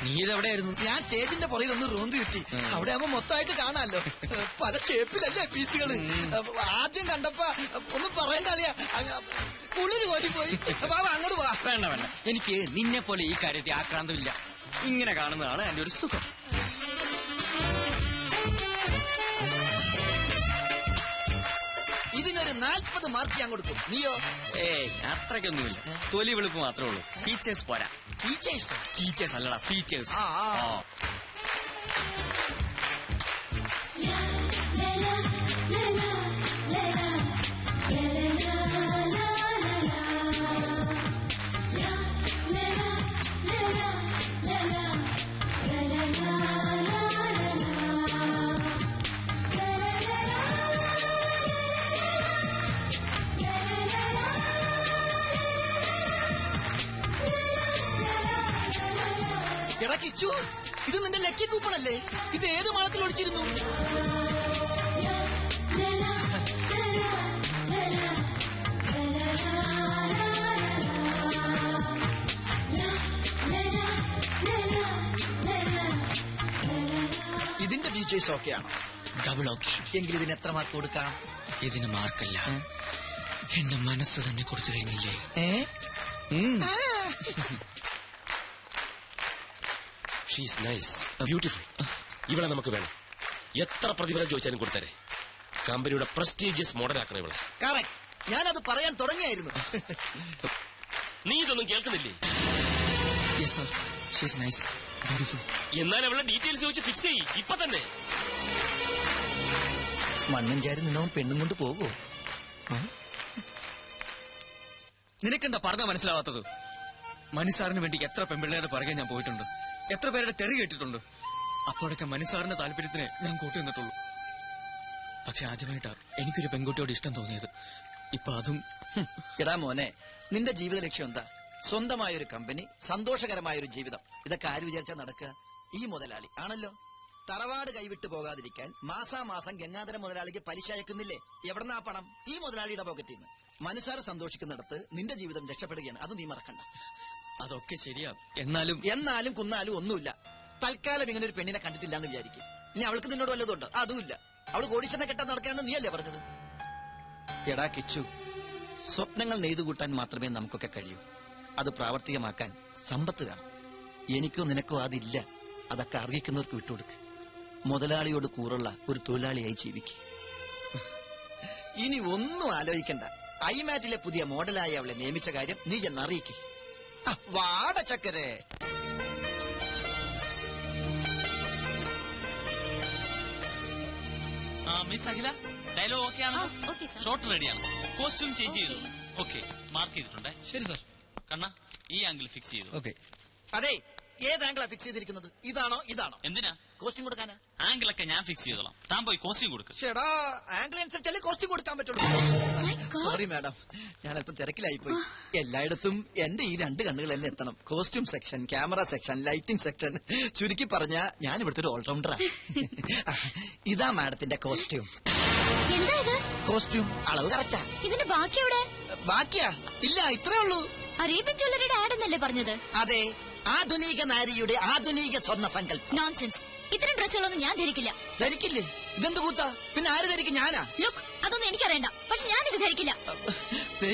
നീ ഇതെവിടെയായിരുന്നു? ഞാൻ സ്റ്റേജിന്റെ പുറകിൽ ഒന്ന് റോന്ത് കിട്ടി. അവിടെ ആവുമ്പോ മൊത്തമായിട്ട് കാണാമല്ലോ. പല ഷേപ്പിലല്ലേ പീസുകള്. ആദ്യം കണ്ടപ്പോ ഒന്നും പറയണ്ട അളിയാ, കുളിര് കോരിപ്പോയി. അങ്ങോട്ട് വാ. വേണ്ട വേണ്ട, എനിക്ക് നിന്നെ പോലെ ഈ കാര്യത്തിൽ ആക്രാന്തമില്ല. ഇങ്ങനെ കാണുന്നതാണ് എന്റെ ഒരു സുഖം. ഇതിനൊരു 40 മാർക്ക് ഞാൻ കൊടുക്കും. നീയോ? അത്രയ്ക്കൊന്നുമില്ല. തൊലി വെളുപ്പ് മാത്രമേ ഉള്ളൂ. ടീച്ചേഴ്സ് പോരാ. ടീച്ചേഴ്സ് അല്ലടാ, ടീച്ചേഴ്സ്. എടാ കിച്ചു, ഇത് നിന്റെ ലക്കി കൂപ്പണല്ലേ? ഇത് ഏത് മാളത്തിൽ ഒളിച്ചിരുന്നു? ഇതിന്റെ ഫീച്ചേഴ്സ് ഓക്കെയാണോ? Double okay. എങ്കിൽ ഇതിന് എത്ര മാർക്ക് കൊടുക്കാം? ഇതിന് മാർക്കല്ല, എന്റെ മനസ്സ് തന്നെ കൊടുത്തു കഴിഞ്ഞില്ലേ? She's nice, beautiful. ഇവളെ നമുക്ക് വേണം. എത്ര പ്രതിഫലം ചോദിച്ചാലും കൊടുത്തരെ. കമ്പനിയുടെ പ്രസ്റ്റീജിയസ് മോഡലാക്കണം ഇവളെ. കറക്റ്റ്, ഞാനത് പറയാൻ തുടങ്ങിയായിരുന്നു. നീ ഇതൊന്നും കേൾക്കുന്നില്ലേ? എന്നാൽ അവളെ ഡീറ്റെയിൽസ് ചോദിച്ച് ഫിക്സ് ചെയ്യ് ഇപ്പൊ തന്നെ. മണ്ണും ചാരി നിന്നവൻ പെണ്ണും കൊണ്ട് പോകുമോ? നിനക്കെന്താ പറഞ്ഞാ മനസ്സിലാവാത്തത്? മനുസാറിന് വേണ്ടി എത്ര പെൺപിള്ളേരുടെ പുറകെ ഞാൻ പോയിട്ടുണ്ട്, എത്ര പേരുടെ തെറി കേട്ടിട്ടുണ്ട്. അപ്പോഴൊക്കെ മനുസാറിന്റെ താല്പര്യത്തിന് ഞാൻ കൂട്ടുനിന്നിട്ടുള്ളൂ. പക്ഷെ ആദ്യമായിട്ടാ എനിക്കൊരു പെൺകുട്ടിയോട് ഇഷ്ടം തോന്നിയത്. ഇപ്പൊ അതും. എടാ മോനെ, നിന്റെ ജീവിത ലക്ഷ്യം എന്താ? സ്വന്തമായൊരു കമ്പനി, സന്തോഷകരമായൊരു ജീവിതം. ഇതൊക്കെ ആര് വിചാരിച്ചാൽ നടക്കുക? ഈ മുതലാളി ആണല്ലോ. തറവാട് കൈവിട്ട് പോകാതിരിക്കാൻ മാസാമാസം ഗംഗാധര മുതലാളിക്ക് പലിശ അയക്കുന്നില്ലേ? എവിടെന്നാ പണം? ഈ മുതലാളിയുടെ പോക്കറ്റിൽ നിന്ന്. മനസ്സാറ് സന്തോഷിക്കുന്നിടത്ത് നിന്റെ ജീവിതം രക്ഷപ്പെടുകയാണ്. അത് നീ മറക്കണ്ട. അതൊക്കെ ശരിയാ. എന്നാലും കുന്നാലും ഒന്നുമില്ല. തൽക്കാലം ഇങ്ങനെ ഒരു പെണ്ണിനെ കണ്ടിട്ടില്ല എന്ന് വിചാരിക്കും. ഇനി അവൾക്ക് നിന്നോട് വല്ലതുണ്ടോ? അതുമില്ല. അവള് കോടീശ്വരനെ കെട്ടാൻ നടക്കാന്ന് നീയല്ലേ പറഞ്ഞത്? എടാ കിച്ചു, സ്വപ്നങ്ങൾ നെയ്തുകൂട്ടാൻ മാത്രമേ നമുക്കൊക്കെ കഴിയൂ. അത് പ്രാവർത്തികമാക്കാൻ സമ്പത്ത് വേണം. എനിക്കോ നിനക്കോ അതില്ല. അതൊക്കെ അറിയിക്കുന്നവർക്ക് വിട്ടുകൊടുക്ക്. മുതലാളിയോട് കൂറുള്ള ഒരു തൊഴിലാളിയായി ജീവിക്കും. ഇനി ഒന്നും ആലോചിക്കണ്ട. ഐമാറ്റിലെ പുതിയ മോഡലായി അവളെ നിയമിച്ച കാര്യം നീ എന്നറിയിക്കേ. വാട ചക്കരെ. മിസ് അഖില, ഡയലോഗ് ഓക്കെ ആണോ? ഷോട്ട് റെഡിയാണ്. കോസ്റ്റ്യൂം ചേഞ്ച് ചെയ്തു. ഓക്കെ, മാർക്ക് ചെയ്തിട്ടുണ്ട്. ശരി സാർ. കണ്ണ, ഈ ആംഗിൾ ഫിക്സ് ചെയ്തു. ഓക്കെ. അതെ, ഏത് ആംഗിളാ ഫിക്സ് ചെയ്തിരിക്കുന്നത്? ഇതാണോ ഇതാണോ? എന്തിനാ? കോസ്റ്റ്യൂം കൊടുക്കാനാ. ആംഗിളൊക്കെ ഞാൻ ഫിക്സ് ചെയ്തോളാം. താൻ പോയി കോസ്റ്റ്യൂം കൊടുക്കും. ചേടാ, ആംഗിൾ അനുസരിച്ചല്ലേ കോസ്റ്റ്യൂം കൊടുക്കാൻ പറ്റുള്ളൂ. സോറി മാഡം, ഞാൻ അല്പം തിരക്കിലായിപ്പോയി. എല്ലായിടത്തും എന്റെ ഈ 2 കണ്ണുകൾ തന്നെ എത്തണം. Costume section, camera section, lighting section. ചുരുക്കി പറഞ്ഞ ഞാൻ ഇവിടുത്തെ ഒരു ഓൾറൗണ്ടറാ. ഇതാ മാഡത്തിന്റെ കോസ്റ്റ്യൂം. കോസ്റ്റ്യൂം അളവ് കറക്റ്റാ. ഇതിന്റെ ബാക്കി എവിടെ? ബാക്കിയാ? ഇല്ല, ഇത്രേ ഉള്ളൂ. അറേബ്യൻ ജ്വല്ലറിയുടെ ആഡ് എന്നല്ലേ പറഞ്ഞത്? അതെ, ആധുനിക നാരിയുടെ ആധുനിക സ്വർണ്ണ സങ്കല്പം. നോൺസെൻസ്. ഇത്തരം ഡ്രസ്സുകളൊന്നും ഞാൻ ധരിക്കില്ല. ധരിക്കില്ലേ? ഇതെന്ത് കൂത്താ? പിന്നെ ആര് ധരിക്കും? ഞാനാ? ലുക്ക്, അതൊന്നും എനിക്കറിയണ്ട. പക്ഷെ ഞാനിത് ധരിക്കില്ല.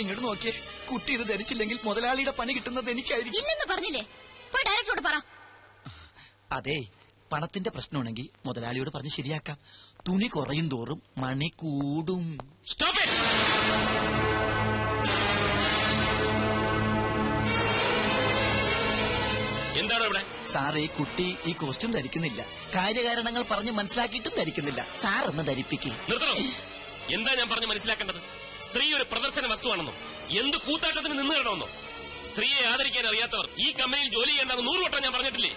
ഇങ്ങോട്ട് നോക്കിയേ, കുട്ടി ഇത് ധരിച്ചില്ലെങ്കിൽ മുതലാളിയുടെ പണി കിട്ടുന്നത് എനിക്കായിരിക്കും. ഇല്ലെന്ന് പറഞ്ഞില്ലേ? പോയി ഡയറക്ടറോട് പറ. അതെ, പണത്തിന്റെ പ്രശ്നമാണെങ്കിൽ മുതലാളിയോട് പറഞ്ഞ് ശരിയാക്കാം. തുണി കുറയും തോറും മണി കൂടും. എന്താണ് ഇവിടെ? സാറേ, കുട്ടി ഈ കോസ്റ്റ്യൂം ധരിക്കുന്നില്ല. കാര്യകാരണങ്ങൾ പറഞ്ഞ് മനസ്സിലാക്കിയിട്ടും ധരിക്കുന്നില്ല. സാർ ഒന്ന് ധരിപ്പിക്കേ. എന്താ ഞാൻ പറഞ്ഞ് മനസ്സിലാക്കേണ്ടത്? സ്ത്രീ ഒരു പ്രദർശന വസ്തുവാണെന്നോ, എന്ത് കൂത്താട്ടത്തിന് നിന്ന് തരണമെന്നോ? സ്ത്രീയെ ആദരിക്കാൻ അറിയാത്തവർ ഈ കമ്പനിയിൽ ജോലി ചെയ്യേണ്ടെന്ന് 100 വട്ടം ഞാൻ പറഞ്ഞിട്ടില്ലേ?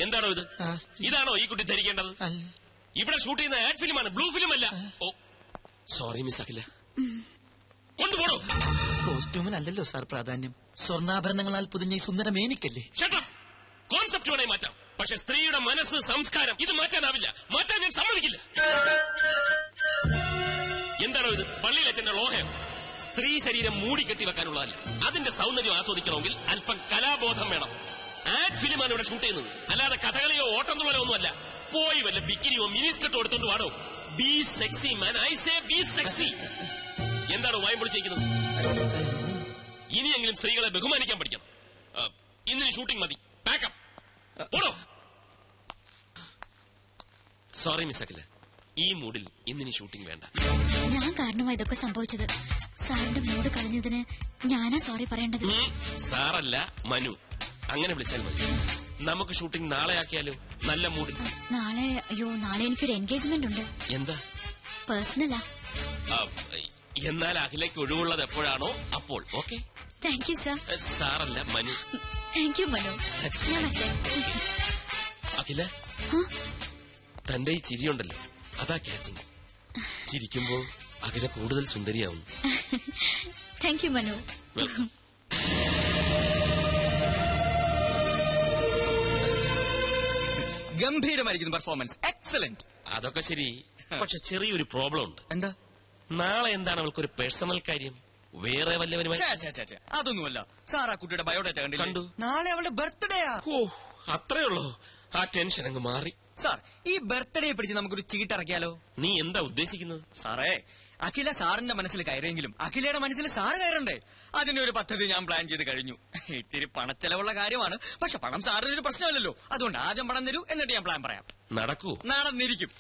എന്താണോ ഇത്? ഇതാണോ ഈ കുട്ടി ധരിക്കേണ്ടത്? ഇവിടെ ഷൂട്ട് ചെയ്യുന്ന ആഡ് ഫിലിമാണ്, ബ്ലൂ ഫിലിം അല്ല. ഓ സോറി മിസ് അഖില. കൊണ്ടുപോടോ. കോസ്റ്റ്യൂമിനല്ലല്ലോ സാർ പ്രാധാന്യം, സ്വർണ്ണാഭരണങ്ങളാൽ പൊതിഞ്ഞ ഈ സുന്ദര മേനിക്കല്ലേ. കോൺസെപ്റ്റ് വേണേ മാറ്റാം, പക്ഷെ സ്ത്രീയുടെ മനസ്സ്, സംസ്കാരം ഇത് മാറ്റാനാവില്ല. മാറ്റാൻ ഞാൻ സമ്മതിക്കില്ല. എന്താണോ ഇത്? പള്ളിയിൽ അച്ഛന്റെ ലോഹയോ? സ്ത്രീ ശരീരം മൂടിക്കെട്ടി വെക്കാനുള്ളതല്ല. അതിന്റെ സൗന്ദര്യം ആസ്വദിക്കണമെങ്കിൽ അല്പം കലാബോധം വേണം. ആഡ് ഫിലിമാണ് ഇവിടെ ഷൂട്ട് ചെയ്യുന്നത്, അല്ലാതെ കഥകളിയോ ഓട്ടം തുള്ളലോ ഒന്നുമല്ല. പോയി വല്ല ബിക്കിനിയോ മിനിസ്കർട്ടോ എടുത്തോണ്ട് വാടോ. Be sexy man, I say be sexy. എന്താണോ വായം പൊളിച്ചിരിക്കുന്നത്? ഇനിയെങ്കിലും സ്ത്രീകളെ ബഹുമാനിക്കാൻ പഠിക്കണം. ഇന്നിന് ഷൂട്ടിംഗ് മതി. പാക്കപ്പ് പോടോ. സോറി മിസ് അഖില, ഈ മൂഡിൽ ഇന്നിന് ഷൂട്ടിംഗ് വേണ്ട. ഞാൻ കാരണമായി ഇതൊക്കെ സംഭവിച്ചത്. സാറിന്റെ മൂഡ് കളഞ്ഞതിന് ഞാനാ സോറി പറയേണ്ടത്. സാറല്ല, മനു. അങ്ങനെ വിളിച്ചാൽ മതി. നമുക്ക് ഷൂട്ടിംഗ് നാളെ ആക്കിയാലോ? നല്ല മൂഡിൽ. നാളെ എനിക്കൊരു എൻഗേജ്മെന്റ് ഉണ്ട്. എന്താ? പേഴ്സണലാ. എന്നാൽ അഖിലേക്ക് ഒഴിവുള്ളത് എപ്പോഴാണോ അപ്പോൾ. ഓക്കെ. Thank you sir. സാറല്ല, മനു. Thank you Manu. ഞാൻ വരട്ടെ. അഖില, തന്റെ ഈ ചിരിയുണ്ടല്ലോ, അതാ ക്യാച്ചിങ്. ചിരിക്കുമ്പോ അഖില കൂടുതൽ സുന്ദരിയാവുന്നു. Thank you Manu. വെൽക്കം. ഗംഭീരമായിരിക്കുന്നു പെർഫോമൻസ്. എക്സലന്റ്. അതൊക്കെ ശരി, പക്ഷെ ചെറിയൊരു പ്രോബ്ലം ഉണ്ട്. എന്താ? നാളെ എന്താണ് അവൾക്കൊരു പേഴ്സണൽ കാര്യം? വേറെ വല്ലവരുമായി? അതൊന്നുമല്ല സാർ. ആ കുട്ടിയുടെ ബയോഡേറ്റ കണ്ടു. കണ്ടു. നാളെ അവളുടെ ബർത്ത്ഡേയാ. ഓ, അത്രേ ഉള്ളൂ. ആ ടെൻഷൻ അങ്ങ് മാറി. സാർ, ഈ ബർത്ത്ഡേ പിടിച്ച് നമുക്കൊരു ചീട്ടിറക്കിയാലോ? നീ എന്താ ഉദ്ദേശിക്കുന്നത്? സാറേ, അഖില സാറിന്റെ മനസ്സിൽ കയറിയെങ്കിലും അഖിലയുടെ മനസ്സിൽ സാറ് കയറണ്ടേ? അതിനൊരു പദ്ധതി ഞാൻ പ്ലാൻ ചെയ്ത് കഴിഞ്ഞു. ഇത്തിരി പണച്ചെലവുള്ള കാര്യമാണ്, പക്ഷെ പണം സാറിനൊരു പ്രശ്നമല്ലല്ലോ. അതുകൊണ്ട് ആദ്യം പണം തരൂ, എന്നിട്ട് ഞാൻ പ്ലാൻ പറയാം. നടക്കൂ? നടന്നിരിക്കും.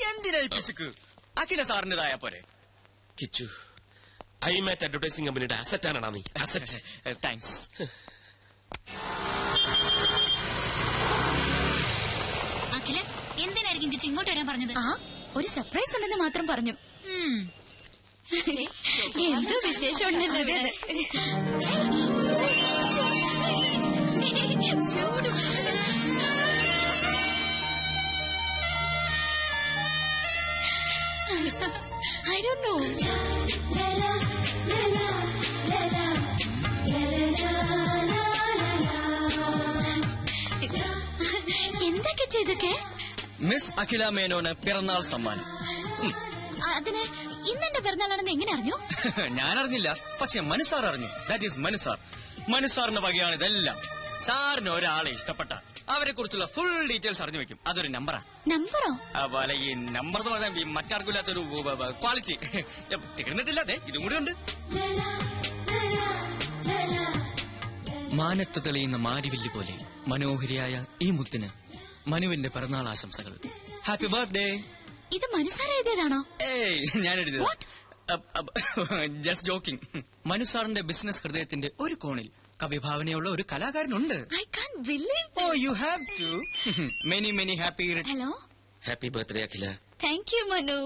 എന്തിനാ ഈ പിശുക്ക്? അഖില സാറിന്റേതായ പോരെ. കിച്ചു, ഐമാറ്റ് അഡ്വർടൈസിംഗ് കമ്പനിയുടെ അസറ്റാണോ നീ? അസറ്റ്. താങ്ക്സ്. അഖില, എന്തിനായിരിക്കും കിച്ചു ഇങ്ങോട്ട് വരാൻ പറഞ്ഞത്? ഒരു സർപ്രൈസ് ഉണ്ടെന്ന് മാത്രം പറഞ്ഞു. എന്ത് വിശേഷം ഉണ്ടല്ലോ ഇവിടെ. I don't know. എന്തൊക്കെ ചെയ്തൊക്കെ? മിസ് അഖില മേനോന് പിറന്നാൾ സമ്മാനം. അതിന് ഇന്നെന്റെ പിറന്നാളാണെന്ന് എങ്ങനെ അറിഞ്ഞു? ഞാൻ അറിഞ്ഞില്ല, പക്ഷെ മനുസാർ അറിഞ്ഞു. That is മനുസാർ. മനുസാറിന്റെ വകയാണ് ഇതെല്ലാം. സാറിന് ഒരാളെ ഇഷ്ടപ്പെട്ട അവരെ കുറിച്ചുള്ള ഫുൾ ഡീറ്റെയിൽസ് അറിഞ്ഞു വെക്കും. അതൊരു നമ്പറാ. നമ്പറോ? അതുപോലെ ഈ നമ്പർ എന്ന് പറഞ്ഞാൽ മറ്റാർക്കില്ലാത്തൊരു ക്വാളിറ്റി. തികഞ്ഞിട്ടില്ല, അതെ ഇതും കൂടി ഉണ്ട്. മാനത്ത് തെളിയുന്ന മാരിവില്ല് പോലെ മനോഹരിയായ ഈ മുത്തിന് മനുവിന്റെ പിറന്നാൾ ആശംസകൾ. Happy birthday. ഇത് മനുസാർ എഴുതിയതാണോ? ഏയ്, ഞാൻ എഴുതിയത്. Just joking. മനുസാറിന്റെ ബിസിനസ് ഹൃദയത്തിന്റെ ഒരു കോണിൽ കവിഭാവനയുള്ള ഒരു കലാകാരനുണ്ട്. I can't believe it. Oh, you have to. Many, many happy. Hello. Happy birthday Akhila. Thank you, Manu.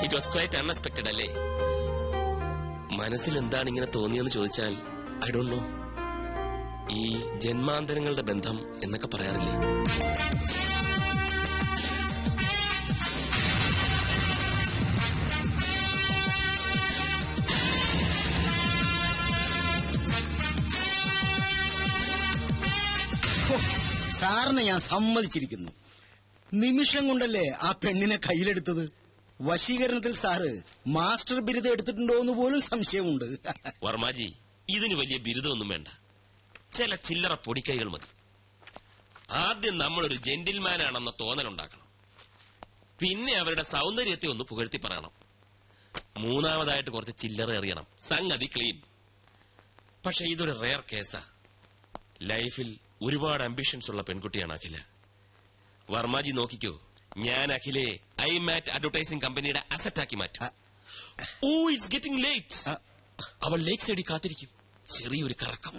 It was quite unexpected അല്ലേ? മനസ്സിൽ എന്താണ് ഇങ്ങനെ തോന്നിയെന്ന് ചോദിച്ചാൽ ഐ ഡോണ്ട് നോ. ഈ ജന്മാന്തരങ്ങളുടെ ബന്ധം എന്നൊക്കെ പറയാറില്ലേ? സാറിനെ ഞാൻ സമ്മതിച്ചിരിക്കുന്നു. നിമിഷം കൊണ്ടല്ലേ ആ പെണ്ണിനെ കയ്യിലെടുത്തത്. വശീകരണത്തിൽ സാറ് മാസ്റ്റർ ബിരുദം എടുത്തിട്ടുണ്ടോ എന്ന് പോലും സംശയമുണ്ട്. വർമാജി, ഇതിന് വലിയ ബിരുദമൊന്നും വേണ്ട. ചില ചില്ലറ പൊടിക്കൈകൾ മതി. ആദ്യം നമ്മളൊരു ജെന്റിൽമാനാണെന്ന തോന്നലുണ്ടാക്കണം. പിന്നെ അവരുടെ സൗന്ദര്യത്തെ ഒന്ന് പുകഴ്ത്തി പറയണം. മൂന്നാമതായിട്ട് കുറച്ച് ചില്ലറ എറിയണം. സംഗതി ക്ലീൻ. പക്ഷെ ഇതൊരു റെയർ കേസാ. ലൈഫിൽ ഒരുപാട് അംബിഷൻസ് ഉള്ള പെൺകുട്ടിയാണ് അഖില. വർമാജി നോക്കിക്കോ, ഞാൻ അഖിലയെ ഐമാറ്റ് അഡ്വർടൈസിംഗ് കമ്പനിയുടെ അസറ്റാക്കി മാറ്റും. Oh, it's getting late. അവൾ ലേക്ക് സൈഡിൽ കാത്തിരിക്കും. ചെറിയൊരു കറക്കം.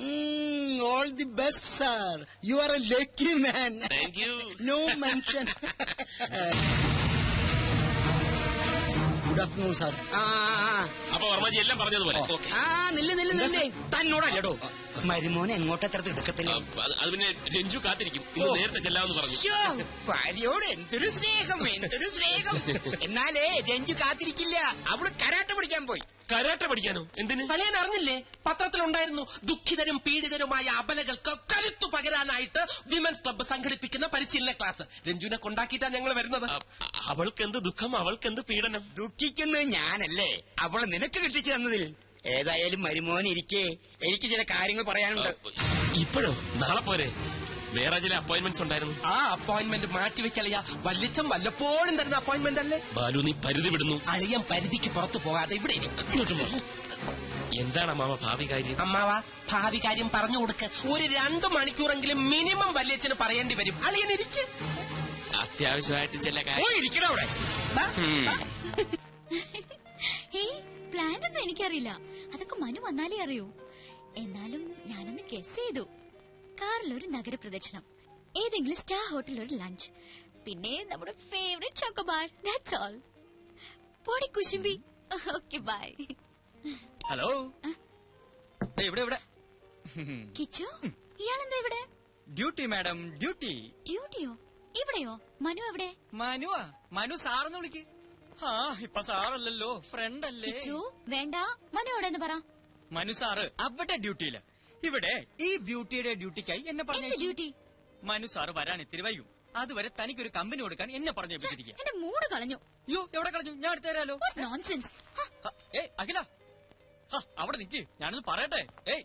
All the best sir. You are a lucky man. Thank you. No mention. Good afternoon sir. അപ്പൊ വർമാജി എല്ലാം പറഞ്ഞതുപോലെ. തന്നോടല്ലോ മരുമോനെ എങ്ങോട്ടെത്ര തിടുക്കത്തില്ല. അത് പിന്നെ രഞ്ജു കാത്തിരിക്കും. ഇന്ന് നേരത്തെ ചെല്ലാമെന്ന് പറഞ്ഞു. ഭാര്യയോട് എന്തൊരു സ്നേഹം, എന്തൊരു സ്നേഹം. എന്നാലേ രഞ്ജു കാത്തിരിക്കില്ല. അവള് കരാട്ട പഠിക്കാൻ പോയി. കരാട്ടെ പഠിക്കാനോ? എന്തിന്? അളിയൻ അറിഞ്ഞില്ലേ? പത്രത്തിലുണ്ടായിരുന്നു. ദുഃഖിതരും പീഡിതരുമായ അബലകൾക്ക് കരുത്തു പകരാനായിട്ട് വിമൻസ് ക്ലബ്ബ് സംഘടിപ്പിക്കുന്ന പരിശീലന ക്ലാസ്. രഞ്ജുവിനെ കൊണ്ടാക്കിയിട്ടാ ഞങ്ങൾ വരുന്നത്. അവൾക്ക് എന്ത് ദുഃഖം, അവൾക്ക് എന്ത് പീഡനം? ദുഃഖിക്കുന്നത് ഞാനല്ലേ, അവളെ നിനക്ക് കെട്ടിച്ചു തന്നതിൽ. ഏതായാലും മരുമോൻ ഇരിക്കേ, എനിക്ക് ചില കാര്യങ്ങൾ പറയാനുണ്ട്. ഇപ്പോഴോ? നാളെ പോരെ? വേറെ ചില അപ്പോയിന്റ്മെന്റ്സ് ഉണ്ടായിരുന്നു. ആ അപ്പോയിന്റ്മെന്റ് മാറ്റിവെക്കളിയാ. വല്ലിച്ചം വല്ലപ്പോഴും തരുന്ന അപ്പോയിന്റ്മെന്റ് അല്ലേ? ബാലു, നീ പരിധി വിടുന്നു. അളിയൻ പരിധിക്ക് പുറത്തു പോകാതെ ഇവിടെ ഇരിക്കും. എന്താണ് അമ്മാവ ഭാവി കാര്യം? അമ്മാവാ, ഭാവി കാര്യം പറഞ്ഞു കൊടുക്ക്. ഒരു 2 മണിക്കൂറെങ്കിലും മിനിമം വല്യച്ഛന് പറയേണ്ടി വരും. അളിയൻ ഇരിക്കും. അത്യാവശ്യമായിട്ട് ചില കാര്യം. ഇരിക്കണം അവിടെ. ഹേയ്, പ്ലാൻ ഒന്നും എനിക്കറിയില്ല. അതൊക്കെ മനു വന്നാലേ അറിയൂ. എന്നാലും ഞാനൊന്ന് ഗസ് ചെയ്തു. കാറിലൊരു നഗരപ്രദക്ഷിണം, ഏതെങ്കിലും സ്റ്റാർ ഹോട്ടലിൽ ഒരു ലഞ്ച്, പിന്നെ നമ്മുടെ ഫേവറേറ്റ് ചോക്കോബാർ. That's all. പോടി കുശുംബി. Okay, by. ഹലോ, ഇവിടെ ഇവിടെ. കിച്ചു, ഇയാളെന്താ ഇവിടെ? Duty madam, duty. ഡ്യൂട്ടിയോ? ഇവിടെയോ? മനു എവിടെ? മനുവാ? മനു സാറെന്ന് വിളിക്ക്. ആ, ഇപ്പൊ സാറല്ലല്ലോ, ഫ്രണ്ട് അല്ലേ. കിച്ചു വേണ്ട, മനു എവിടെന്ന് പറ. മനു സാറ് അവിടെ ഡ്യൂട്ടിയില്ല. ഇവിടെ ഈ ബ്യൂട്ടിയുടെ ഡ്യൂട്ടിക്കായി എന്നെ എന്ത് പറഞ്ഞു. ഡ്യൂട്ടി? മനു സാറ് വരാൻ ഇത്തിരി വൈകും. അതുവരെ തനിക്കൊരു കമ്പനി കൊടുക്കാൻ എന്നെ പറഞ്ഞു വെച്ചിരിക്കുക. എന്റെ മൂഡ് കളഞ്ഞു. അയ്യോ, എവിടെ കളഞ്ഞു? ഞാൻ എടുത്തു തരാലോ. നോൺസെൻസ്. ഏയ് അഖില, അവിടെ നിക്ക്, ഞാനൊന്ന് പറയട്ടെ. ഏയ്